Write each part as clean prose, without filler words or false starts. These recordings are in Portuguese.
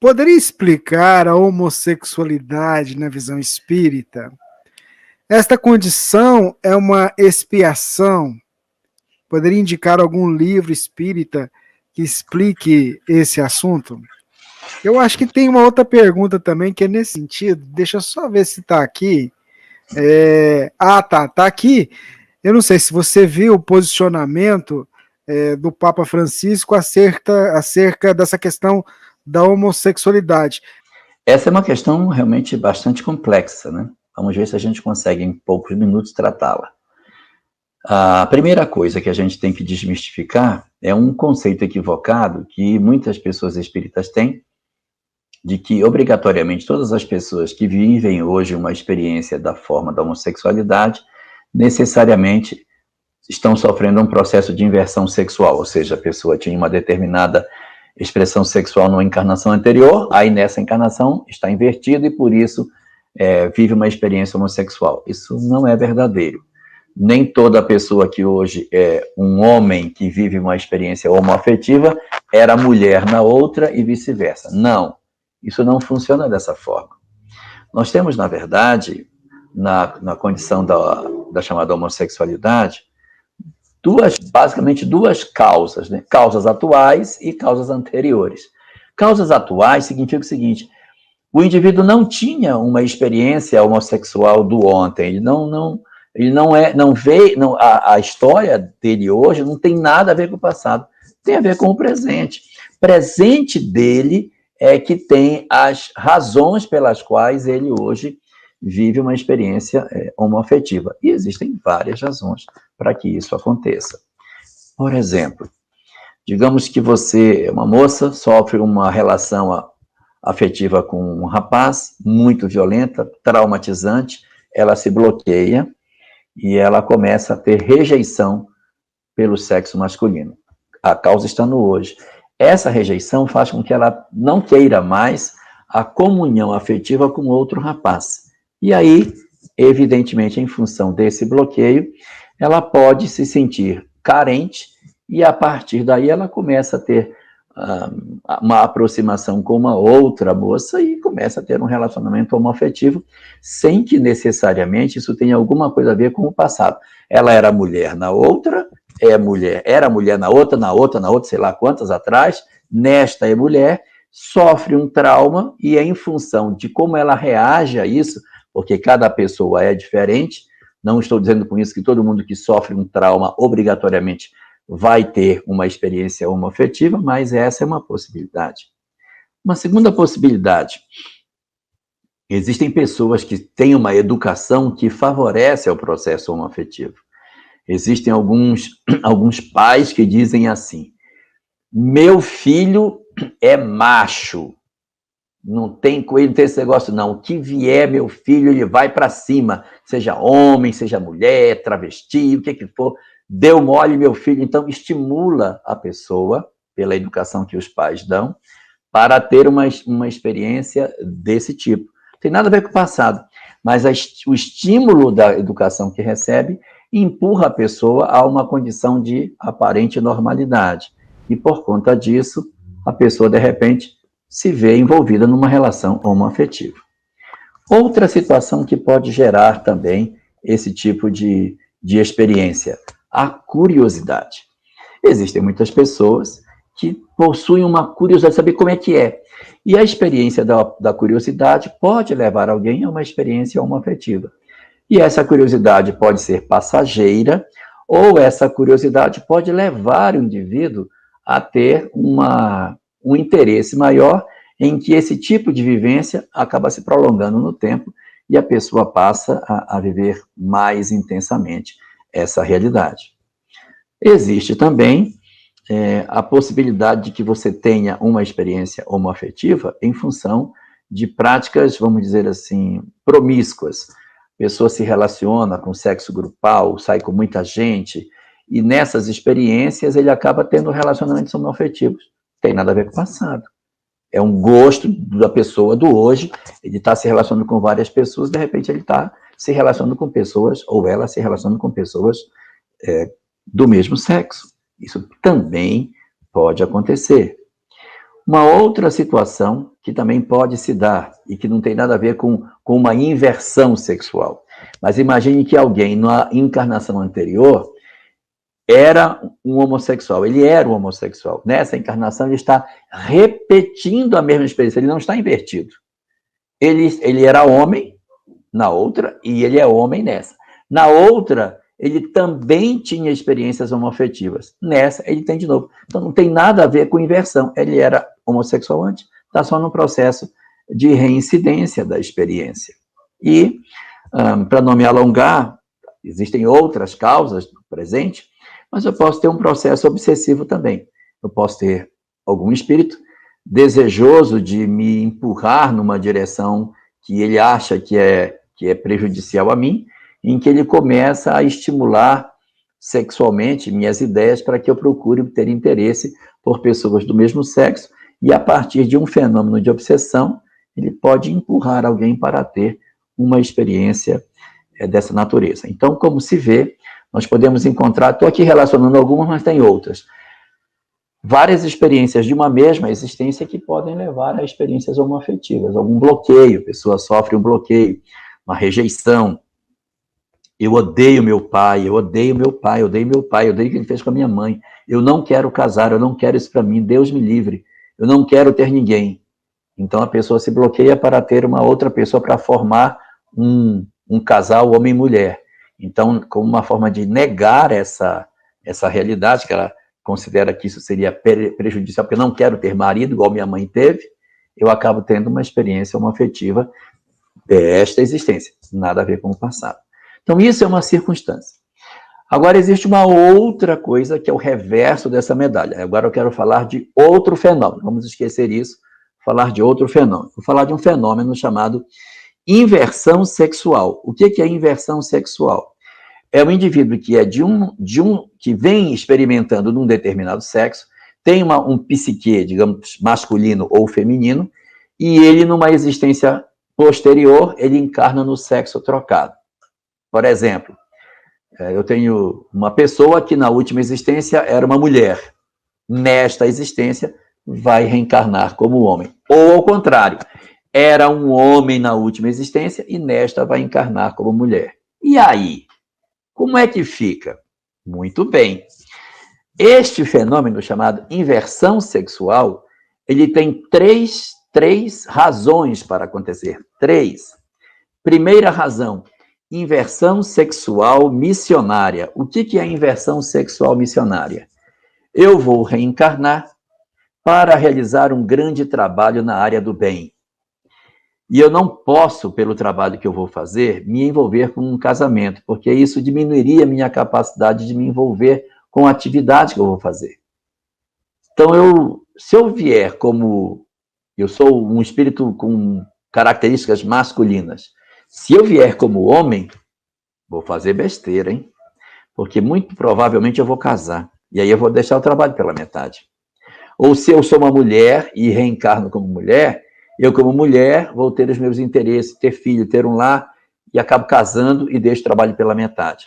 Poderia explicar a homossexualidade na visão espírita? Esta condição é uma expiação? Poderia indicar algum livro espírita que explique esse assunto? Eu acho que tem uma outra pergunta também que é nesse sentido. Deixa eu só ver se está aqui. Tá aqui. Eu não sei se você viu o posicionamento do Papa Francisco acerca dessa questão da homossexualidade. Essa é uma questão realmente bastante complexa, né? Vamos ver se a gente consegue, em poucos minutos, tratá-la. A primeira coisa que a gente tem que desmistificar é um conceito equivocado que muitas pessoas espíritas têm, de que, obrigatoriamente, todas as pessoas que vivem hoje uma experiência da forma da homossexualidade, necessariamente estão sofrendo um processo de inversão sexual, ou seja, a pessoa tinha uma determinada expressão sexual numa encarnação anterior, aí nessa encarnação está invertido e por isso vive uma experiência homossexual. Isso não é verdadeiro. Nem toda pessoa que hoje é um homem que vive uma experiência homoafetiva era mulher na outra e vice-versa. Não, isso não funciona dessa forma. Nós temos, na verdade, na condição da chamada homossexualidade, basicamente duas causas, né? Causas atuais e causas anteriores. Causas atuais significa o seguinte: o indivíduo não tinha uma experiência homossexual do ontem, a história dele hoje não tem nada a ver com o passado, tem a ver com o presente. Presente dele é que tem as razões pelas quais ele hoje vive uma experiência homoafetiva. E existem várias razões para que isso aconteça. Por exemplo, digamos que você, uma moça, sofre uma relação afetiva com um rapaz, muito violenta, traumatizante, ela se bloqueia e ela começa a ter rejeição pelo sexo masculino. A causa está no hoje. Essa rejeição faz com que ela não queira mais a comunhão afetiva com outro rapaz. E aí, evidentemente, em função desse bloqueio, ela pode se sentir carente e, a partir daí, ela começa a ter uma aproximação com uma outra moça e começa a ter um relacionamento homoafetivo, sem que necessariamente isso tenha alguma coisa a ver com o passado. Ela era mulher na outra, era mulher na outra, sei lá quantas atrás, nesta é mulher, sofre um trauma e é em função de como ela reage a isso, porque cada pessoa é diferente, não estou dizendo com isso que todo mundo que sofre um trauma obrigatoriamente vai ter uma experiência homoafetiva, mas essa é uma possibilidade. Uma segunda possibilidade: existem pessoas que têm uma educação que favorece o processo homoafetivo. Existem alguns pais que dizem assim: meu filho é macho, não tem coelho, não tem esse negócio não, o que vier meu filho, ele vai para cima, seja homem, seja mulher, travesti, o que for, deu mole meu filho. Então estimula a pessoa, pela educação que os pais dão, para ter uma experiência desse tipo. Não tem nada a ver com o passado, mas o estímulo da educação que recebe empurra a pessoa a uma condição de aparente normalidade. E por conta disso, a pessoa, de repente, se vê envolvida numa relação homoafetiva. Outra situação que pode gerar também esse tipo de experiência: a curiosidade. Existem muitas pessoas que possuem uma curiosidade de saber como é que é. E a experiência da curiosidade pode levar alguém a uma experiência homoafetiva. E essa curiosidade pode ser passageira, ou essa curiosidade pode levar o indivíduo a ter um interesse maior, em que esse tipo de vivência acaba se prolongando no tempo e a pessoa passa a viver mais intensamente essa realidade. Existe também a possibilidade de que você tenha uma experiência homoafetiva em função de práticas, vamos dizer assim, promíscuas. A pessoa se relaciona com sexo grupal, sai com muita gente, e nessas experiências ele acaba tendo relacionamentos homoafetivos. Não tem nada a ver com o passado. É um gosto da pessoa do hoje, ele está se relacionando com várias pessoas, de repente ele está se relacionando com pessoas, ou ela se relacionando com pessoas do mesmo sexo. Isso também pode acontecer. Uma outra situação que também pode se dar e que não tem nada a ver com uma inversão sexual. Mas imagine que alguém, na encarnação anterior, era um homossexual. Ele era um homossexual. Nessa encarnação, ele está repetindo a mesma experiência. Ele não está invertido. Ele era homem na outra e ele é homem nessa. Na outra, ele também tinha experiências homoafetivas. Nessa, ele tem de novo. Então, não tem nada a ver com inversão. Ele era homossexual antes, está só no processo de reincidência da experiência. E, para não me alongar, existem outras causas no presente, mas eu posso ter um processo obsessivo também. Eu posso ter algum espírito desejoso de me empurrar numa direção que ele acha que é prejudicial a mim, em que ele começa a estimular sexualmente minhas ideias para que eu procure ter interesse por pessoas do mesmo sexo, e a partir de um fenômeno de obsessão, ele pode empurrar alguém para ter uma experiência dessa natureza. Então, como se vê, nós podemos encontrar, estou aqui relacionando algumas, mas tem outras, várias experiências de uma mesma existência que podem levar a experiências homoafetivas, algum bloqueio, a pessoa sofre um bloqueio, uma rejeição. Eu odeio meu pai, eu odeio meu pai, eu odeio meu pai, eu odeio o que ele fez com a minha mãe, eu não quero casar, eu não quero isso para mim, Deus me livre, eu não quero ter ninguém. Então a pessoa se bloqueia para ter uma outra pessoa para formar um casal homem e mulher. Então, como uma forma de negar essa realidade, que ela considera que isso seria prejudicial, porque eu não quero ter marido, igual minha mãe teve, eu acabo tendo uma experiência homoafetiva desta existência, nada a ver com o passado. Então, isso é uma circunstância. Agora, existe uma outra coisa que é o reverso dessa medalha. Agora eu quero falar de outro fenômeno. Vamos esquecer isso, falar de outro fenômeno. Vou falar de um fenômeno chamado inversão sexual. O que é inversão sexual? É um indivíduo que é que vem experimentando num determinado sexo, tem um psique, digamos, masculino ou feminino, e ele, numa existência posterior, ele encarna no sexo trocado. Por exemplo, eu tenho uma pessoa que na última existência era uma mulher. Nesta existência, vai reencarnar como homem. Ou ao contrário, era um homem na última existência e nesta vai encarnar como mulher. E aí? Como é que fica? Muito bem. Este fenômeno chamado inversão sexual, ele tem três razões para acontecer. 3. Primeira razão, inversão sexual missionária. O que é inversão sexual missionária? Eu vou reencarnar para realizar um grande trabalho na área do bem. E eu não posso, pelo trabalho que eu vou fazer, me envolver com um casamento, porque isso diminuiria a minha capacidade de me envolver com a atividade que eu vou fazer. Então, se eu vier como... Eu sou um espírito com características masculinas. Se eu vier como homem, vou fazer besteira, hein? Porque muito provavelmente eu vou casar. E aí eu vou deixar o trabalho pela metade. Ou se eu sou uma mulher e reencarno como mulher, eu como mulher vou ter os meus interesses, ter filho, ter um lar, e acabo casando e deixo o trabalho pela metade.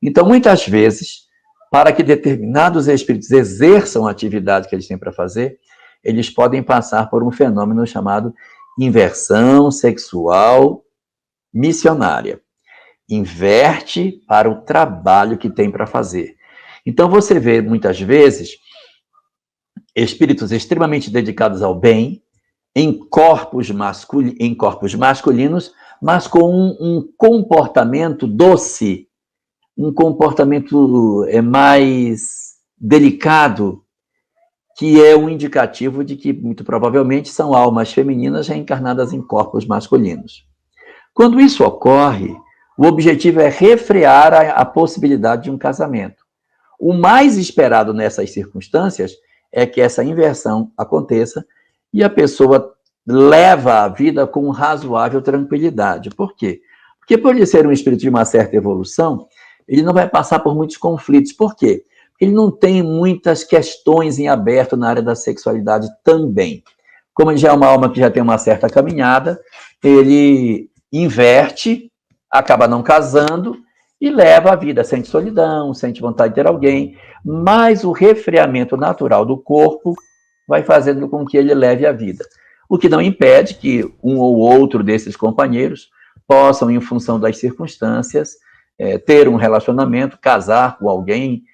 Então, muitas vezes, para que determinados espíritos exerçam a atividade que eles têm para fazer, eles podem passar por um fenômeno chamado inversão sexual missionária. Inverte para o trabalho que tem para fazer. Então, você vê, muitas vezes, espíritos extremamente dedicados ao bem, em corpos masculinos, mas com um comportamento doce, um comportamento mais delicado, que é um indicativo de que, muito provavelmente, são almas femininas reencarnadas em corpos masculinos. Quando isso ocorre, o objetivo é refrear a possibilidade de um casamento. O mais esperado nessas circunstâncias é que essa inversão aconteça e a pessoa leva a vida com razoável tranquilidade. Por quê? Porque por ele ser um espírito de uma certa evolução, ele não vai passar por muitos conflitos. Por quê? Ele não tem muitas questões em aberto na área da sexualidade também. Como ele já é uma alma que já tem uma certa caminhada, ele inverte, acaba não casando e leva a vida, sente solidão, sente vontade de ter alguém, mas o resfriamento natural do corpo vai fazendo com que ele leve a vida. O que não impede que um ou outro desses companheiros possam, em função das circunstâncias, ter um relacionamento, casar com alguém,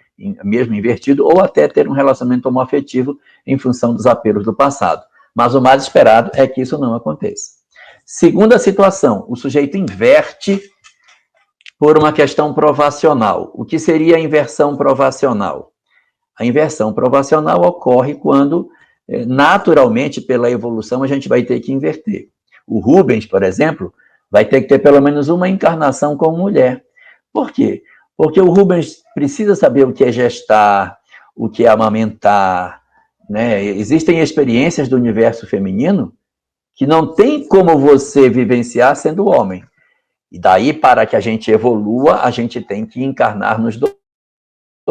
mesmo invertido, ou até ter um relacionamento homoafetivo em função dos apelos do passado. Mas o mais esperado é que isso não aconteça. Segunda situação, o sujeito inverte por uma questão provacional. O que seria a inversão provacional? A inversão provacional ocorre quando, naturalmente, pela evolução, a gente vai ter que inverter. O Rubens, por exemplo, vai ter que ter pelo menos uma encarnação como mulher. Por quê? Porque o Rubens precisa saber o que é gestar, o que é amamentar, né? Existem experiências do universo feminino que não tem como você vivenciar sendo homem. E daí, para que a gente evolua, a gente tem que encarnar nos dois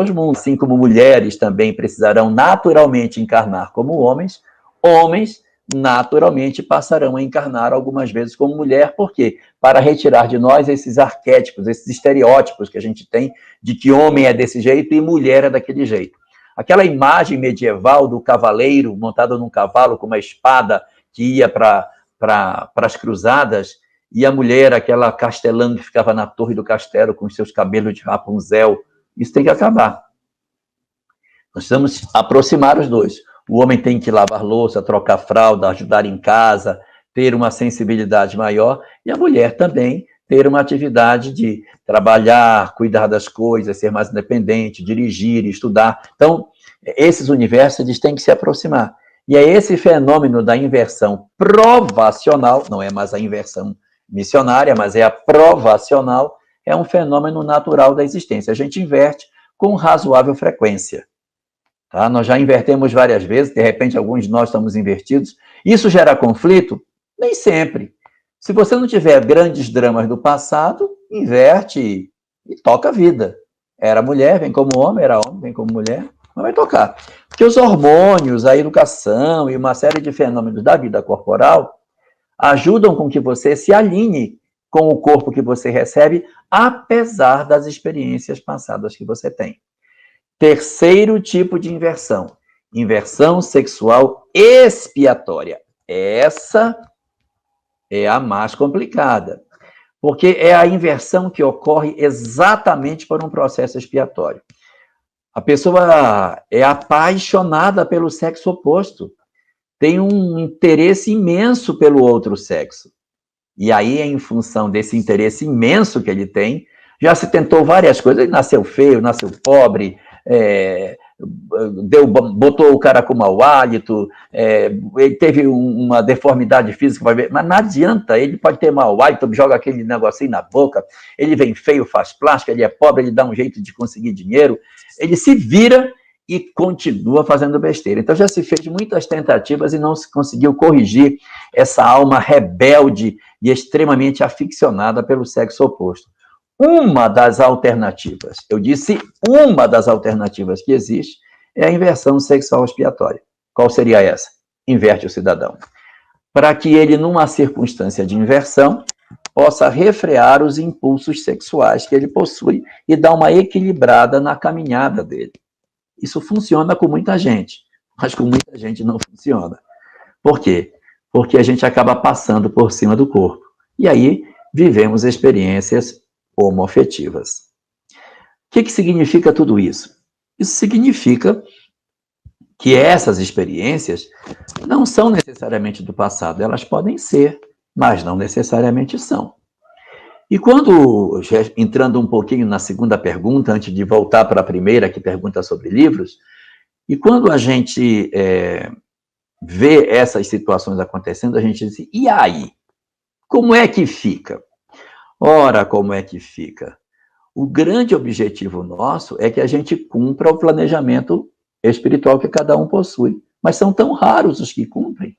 mundos. Assim como mulheres também precisarão naturalmente encarnar como homens, homens naturalmente passarão a encarnar algumas vezes como mulher. Por quê? Para retirar de nós esses arquétipos, esses estereótipos que a gente tem de que homem é desse jeito e mulher é daquele jeito. Aquela imagem medieval do cavaleiro montado num cavalo com uma espada que ia para as cruzadas, e a mulher, aquela castelã que ficava na torre do castelo com os seus cabelos de Rapunzel, isso tem que acabar. Nós precisamos aproximar os dois. O homem tem que lavar louça, trocar fralda, ajudar em casa, ter uma sensibilidade maior, e a mulher também ter uma atividade de trabalhar, cuidar das coisas, ser mais independente, dirigir, estudar. Então, esses universos eles têm que se aproximar. E é esse fenômeno da inversão provacional, não é mais a inversão missionária, mas é a provacional, é um fenômeno natural da existência. A gente inverte com razoável frequência. Tá? Nós já invertemos várias vezes, de repente alguns de nós estamos invertidos. Isso gera conflito? Nem sempre. Se você não tiver grandes dramas do passado, inverte e toca a vida. Era mulher, vem como homem, era homem, vem como mulher, não vai tocar. Porque os hormônios, a educação e uma série de fenômenos da vida corporal ajudam com que você se alinhe com o corpo que você recebe, apesar das experiências passadas que você tem. Terceiro tipo de inversão, inversão sexual expiatória. Essa é a mais complicada, porque é a inversão que ocorre exatamente por um processo expiatório. A pessoa é apaixonada pelo sexo oposto, tem um interesse imenso pelo outro sexo. E aí, em função desse interesse imenso que ele tem, já se tentou várias coisas. Ele nasceu feio, nasceu pobre, botou o cara com mau hálito, ele teve uma deformidade física, mas não adianta, ele pode ter mau hálito, joga aquele negocinho na boca, ele vem feio, faz plástica, ele é pobre, ele dá um jeito de conseguir dinheiro, ele se vira e continua fazendo besteira. Então já se fez muitas tentativas e não se conseguiu corrigir essa alma rebelde e extremamente aficionada pelo sexo oposto. Uma das alternativas, eu disse uma das alternativas que existe, é a inversão sexual expiatória. Qual seria essa? Inverte o cidadão. Para que ele, numa circunstância de inversão, possa refrear os impulsos sexuais que ele possui e dar uma equilibrada na caminhada dele. Isso funciona com muita gente, mas com muita gente não funciona. Por quê? Porque a gente acaba passando por cima do corpo. E aí, vivemos experiências homoafetivas. O que significa tudo isso? Isso significa que essas experiências não são necessariamente do passado, elas podem ser, mas não necessariamente são. E quando, entrando um pouquinho na segunda pergunta, antes de voltar para a primeira, que pergunta sobre livros, e quando a gente vê essas situações acontecendo, a gente diz, e aí? Como é que fica? Ora, como é que fica? O grande objetivo nosso é que a gente cumpra o planejamento espiritual que cada um possui. Mas são tão raros os que cumprem.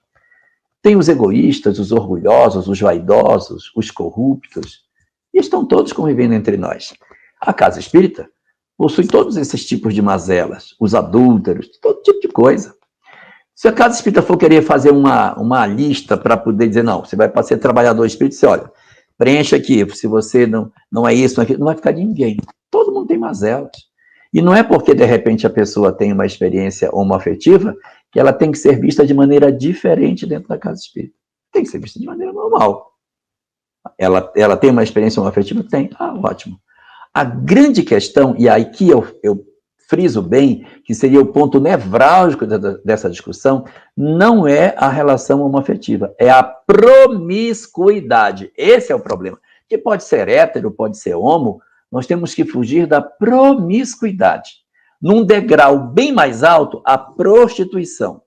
Tem os egoístas, os orgulhosos, os vaidosos, os corruptos, e estão todos convivendo entre nós. A casa espírita possui todos esses tipos de mazelas, os adúlteros, todo tipo de coisa. Se a casa espírita for querer fazer uma lista para poder dizer, não, você vai para ser trabalhador espírita, você olha, preencha aqui, se você não é isso, não vai ficar ninguém. Todo mundo tem mazelas. E não é porque, de repente, a pessoa tem uma experiência homoafetiva que ela tem que ser vista de maneira diferente dentro da casa espírita. Tem que ser vista de maneira normal. Ela tem uma experiência homoafetiva? Tem. Ah, ótimo. A grande questão, e aí que eu friso bem, que seria o ponto nevrálgico dessa discussão, não é a relação homoafetiva, é a promiscuidade. Esse é o problema. Que pode ser hétero, pode ser homo, nós temos que fugir da promiscuidade. Num degrau bem mais alto, a prostituição.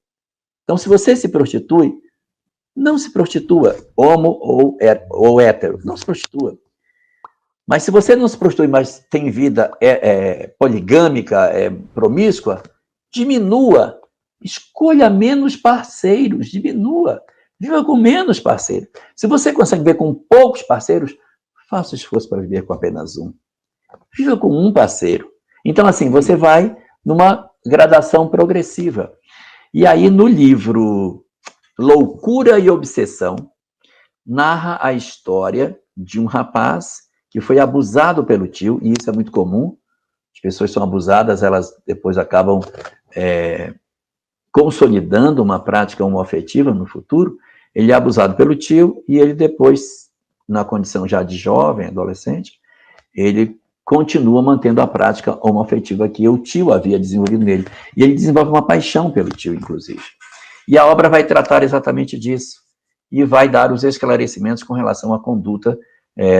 Então, se você se prostitui, não se prostitua, homo ou hétero, não se prostitua. Mas se você não se prostitui, mas tem vida poligâmica, promíscua, diminua, escolha menos parceiros, diminua, viva com menos parceiros. Se você consegue viver com poucos parceiros, faça esforço para viver com apenas um. Viva com um parceiro. Então, assim, você vai numa gradação progressiva. E aí, no livro Loucura e Obsessão, narra a história de um rapaz que foi abusado pelo tio, e isso é muito comum. As pessoas são abusadas, elas depois acabam consolidando uma prática homoafetiva no futuro. Ele é abusado pelo tio, e ele depois, na condição já de jovem, adolescente, ele continua mantendo a prática homoafetiva que o tio havia desenvolvido nele. E ele desenvolve uma paixão pelo tio, inclusive. E a obra vai tratar exatamente disso. E vai dar os esclarecimentos com relação à conduta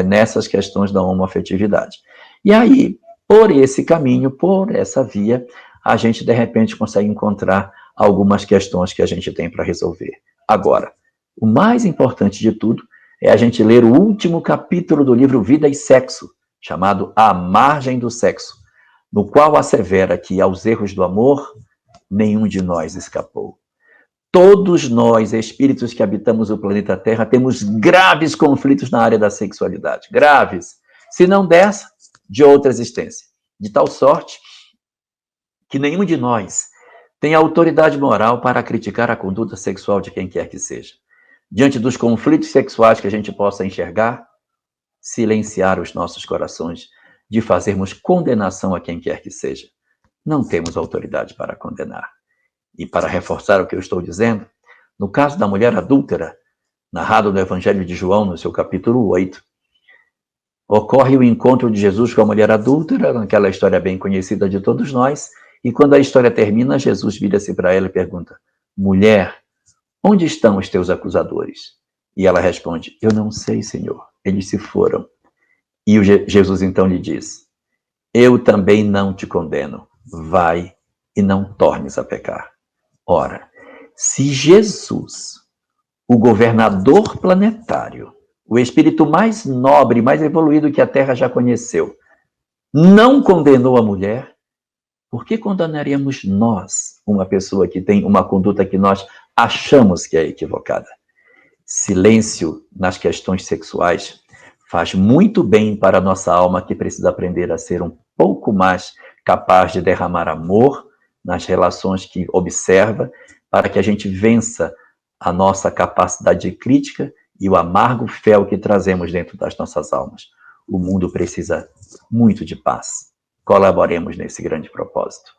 nessas questões da homoafetividade. E aí, por esse caminho, por essa via, a gente, de repente, consegue encontrar algumas questões que a gente tem para resolver. Agora, o mais importante de tudo é a gente ler o último capítulo do livro Vida e Sexo, chamado A Margem do Sexo, no qual assevera que aos erros do amor, nenhum de nós escapou. Todos nós, espíritos que habitamos o planeta Terra, temos graves conflitos na área da sexualidade. Graves. Se não dessa, de outra existência. De tal sorte que nenhum de nós tem autoridade moral para criticar a conduta sexual de quem quer que seja. Diante dos conflitos sexuais que a gente possa enxergar, silenciar os nossos corações de fazermos condenação a quem quer que seja. Não temos autoridade para condenar. E para reforçar o que eu estou dizendo, no caso da mulher adúltera, narrado no Evangelho de João, no seu capítulo 8, ocorre o encontro de Jesus com a mulher adúltera, naquela história bem conhecida de todos nós, e quando a história termina, Jesus vira-se para ela e pergunta: mulher, onde estão os teus acusadores? E ela responde: eu não sei, Senhor, eles se foram. E Jesus então lhe diz: eu também não te condeno, vai e não tornes a pecar. Ora, se Jesus, o governador planetário, o espírito mais nobre, mais evoluído que a Terra já conheceu, não condenou a mulher, por que condenaríamos nós uma pessoa que tem uma conduta que nós achamos que é equivocada? Silêncio nas questões sexuais faz muito bem para a nossa alma, que precisa aprender a ser um pouco mais capaz de derramar amor nas relações que observa, para que a gente vença a nossa capacidade de crítica e o amargo fel que trazemos dentro das nossas almas. O mundo precisa muito de paz. Colaboremos nesse grande propósito.